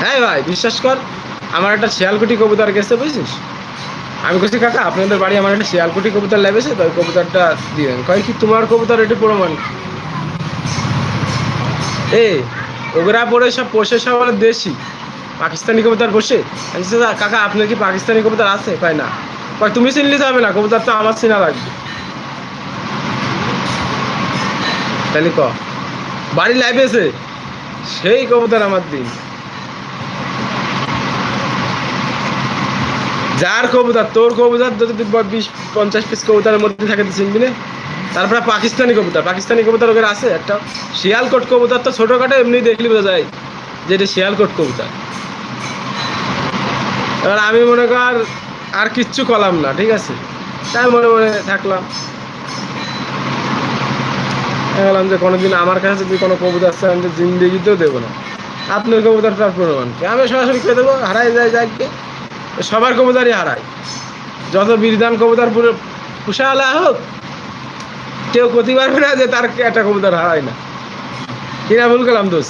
হ্যাঁ ভাই বিশ্বাস কর, আমার একটা শিয়ালকুটি কবুতর গেছে বুঝছিস। আমি বলছি কাকা আপনাদের বাড়ি আমার একটা শিয়ালকুটি কবুতর লেগেছে, তো ওই কবুতরটা দিবেন। কয় কি তোমার কবুতর এটি প্রমাণ? এ ওগরা পরে সব পোষে সব হলো দেশি পাকিস্তানি কবুতর বসে। আমি বলছি, কাকা আপনার কি পাকিস্তানি কবুতর আছে? কয় না। কয় তুমি চিনলে যাবে না, কবুতর তো আমার চেনা লাগবে। তাহলে ক বাড়ি লাইবেছে সেই কবুতর আমার দিন। যার কবুতর তোর কবুতর যদি 20-50 পিস কবুতরের মধ্যে থাকে তো চিনবি না। তারপরে পাকিস্তানি কবুতর, পাকিস্তানি কবুতর ওদের আছে একটা। শিয়ালকোট কবুতর তো ছোটখাটো এমনি দেখলি বোঝা যায় যে এটা শিয়ালকোট কবুতর। এবার আমি মনে কর আর কিচ্ছু করলাম না, ঠিক আছে, তাই মনে মনে থাকলাম। বললাম যে কোনোদিন আমার কাছে যদি কোনো কবুতর আছে আমি তো জিন্দেগিতেও দেবো না। আপনার কবুতরটার প্রমাণ কি? আমি সরাসরি খেয়ে দেবো, হারাই যায় যাকে। সবার কবুতরই হারায়, যত বিরধান কবুতর পুরো পুষাওয়ালা হোক, কেউ ক্ষতি পারবে না যে তার একটা কবুতর হারায় না। কিনা ভুল করলাম দোষ?